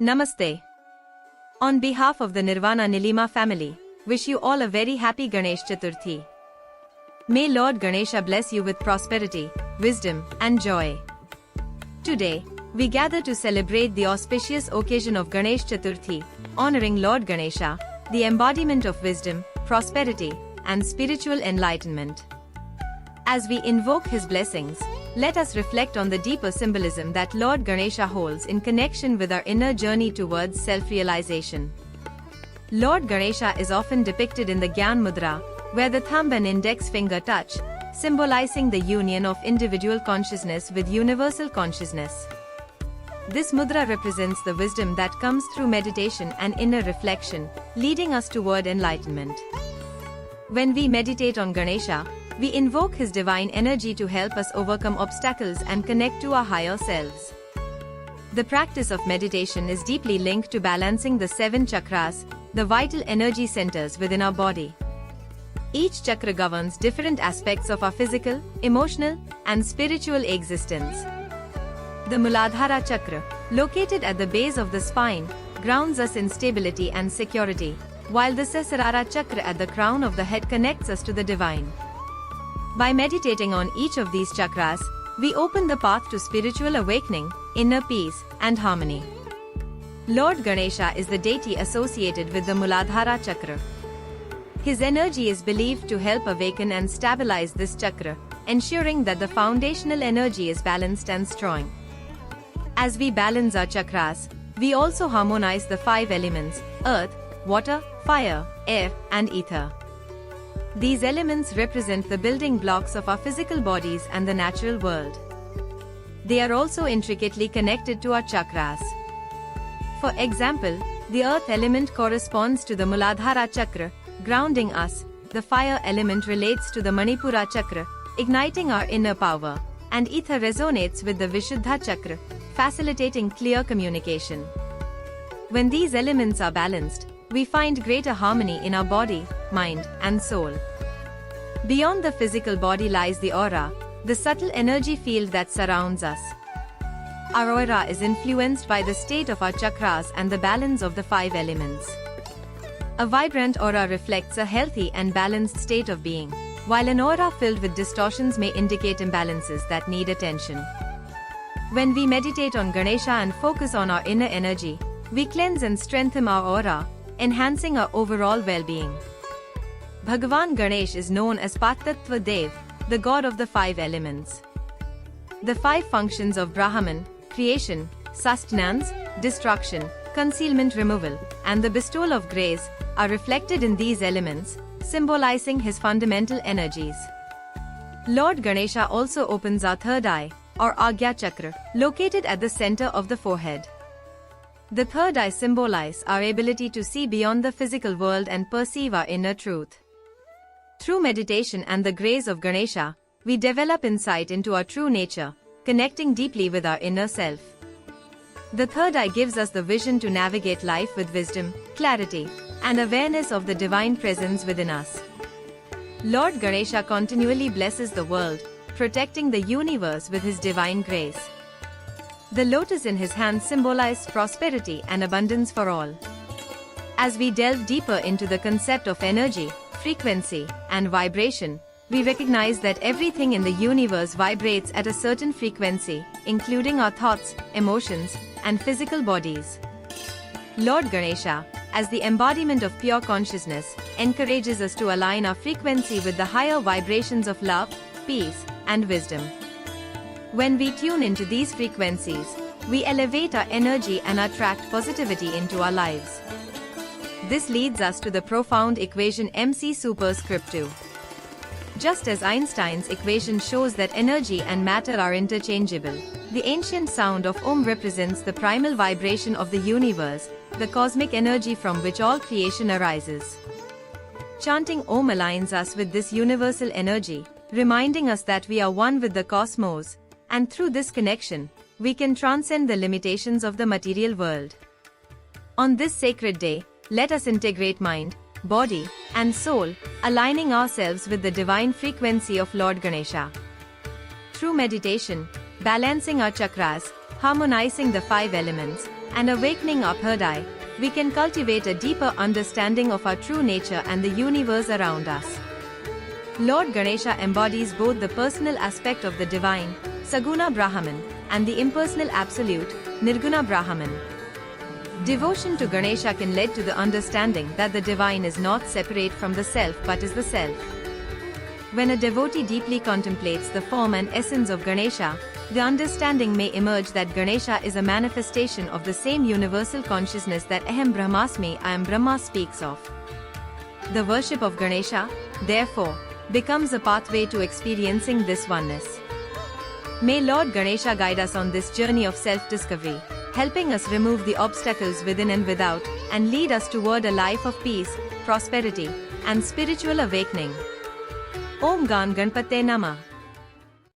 Namaste. On behalf of the Nirvana Nilima family, wish you all a very happy Ganesh Chaturthi. May Lord Ganesha bless you with prosperity, wisdom, and joy. Today, we gather to celebrate the auspicious occasion of Ganesh Chaturthi, honoring Lord Ganesha, the embodiment of wisdom, prosperity, and spiritual enlightenment. As we invoke his blessings, let us reflect on the deeper symbolism that Lord Ganesha holds in connection with our inner journey towards self-realization. Lord Ganesha is often depicted in the Gyan Mudra, where the thumb and index finger touch, symbolizing the union of individual consciousness with universal consciousness. This mudra represents the wisdom that comes through meditation and inner reflection, leading us toward enlightenment. When we meditate on Ganesha, we invoke his divine energy to help us overcome obstacles and connect to our higher selves. The practice of meditation is deeply linked to balancing the 7 chakras, the vital energy centers within our body. Each chakra governs different aspects of our physical, emotional, and spiritual existence. The Muladhara chakra, located at the base of the spine, grounds us in stability and security, while the Sahasrara chakra at the crown of the head connects us to the divine. By meditating on each of these chakras, we open the path to spiritual awakening, inner peace, and harmony. Lord Ganesha is the deity associated with the Muladhara chakra. His energy is believed to help awaken and stabilize this chakra, ensuring that the foundational energy is balanced and strong. As we balance our chakras, we also harmonize the 5 elements: earth, water, fire, air, and ether. These elements represent the building blocks of our physical bodies and the natural world. They are also intricately connected to our chakras. For example, the earth element corresponds to the Muladhara chakra, grounding us. The fire element relates to the Manipura chakra, igniting our inner power, and ether resonates with the Vishuddha chakra, facilitating clear communication. When these elements are balanced, we find greater harmony in our body, mind, and soul. Beyond the physical body lies the aura, the subtle energy field that surrounds us. Our aura is influenced by the state of our chakras and the balance of the 5 elements. A vibrant aura reflects a healthy and balanced state of being, while an aura filled with distortions may indicate imbalances that need attention. When we meditate on Ganesha and focus on our inner energy, we cleanse and strengthen our aura, enhancing our overall well-being. Bhagavan Ganesh is known as Panchtattva Dev, the god of the 5 elements. The 5 functions of Brahman, creation, sustenance, destruction, concealment removal, and the bestowal of grace, are reflected in these elements, symbolizing his fundamental energies. Lord Ganesha also opens our third eye, or Agya Chakra, located at the center of the forehead. The third eye symbolizes our ability to see beyond the physical world and perceive our inner truth. Through meditation and the grace of Ganesha, we develop insight into our true nature, connecting deeply with our inner self. The third eye gives us the vision to navigate life with wisdom, clarity, and awareness of the divine presence within us. Lord Ganesha continually blesses the world, protecting the universe with his divine grace. The lotus in his hand symbolizes prosperity and abundance for all. As we delve deeper into the concept of energy, frequency, and vibration, we recognize that everything in the universe vibrates at a certain frequency, including our thoughts, emotions, and physical bodies. Lord Ganesha, as the embodiment of pure consciousness, encourages us to align our frequency with the higher vibrations of love, peace, and wisdom. When we tune into these frequencies, we elevate our energy and attract positivity into our lives. This leads us to the profound equation mc superscript 2. Just as Einstein's equation shows that energy and matter are interchangeable, the ancient sound of Om represents the primal vibration of the universe, the cosmic energy from which all creation arises. Chanting Om aligns us with this universal energy, reminding us that we are one with the cosmos, and through this connection, we can transcend the limitations of the material world. On this sacred day, let us integrate mind, body, and soul, aligning ourselves with the divine frequency of Lord Ganesha. Through meditation, balancing our chakras, harmonizing the 5 elements, and awakening our third eye, we can cultivate a deeper understanding of our true nature and the universe around us. Lord Ganesha embodies both the personal aspect of the divine, Saguna Brahman, and the impersonal absolute, Nirguna Brahman. Devotion to Ganesha can lead to the understanding that the divine is not separate from the self but is the self. When a devotee deeply contemplates the form and essence of Ganesha, the understanding may emerge that Ganesha is a manifestation of the same universal consciousness that Aham Brahmasmi, I am Brahma speaks of. The worship of Ganesha, therefore, becomes a pathway to experiencing this oneness. May Lord Ganesha guide us on this journey of self-discovery, helping us remove the obstacles within and without, and lead us toward a life of peace, prosperity, and spiritual awakening. Om Gan Ganpate Namah.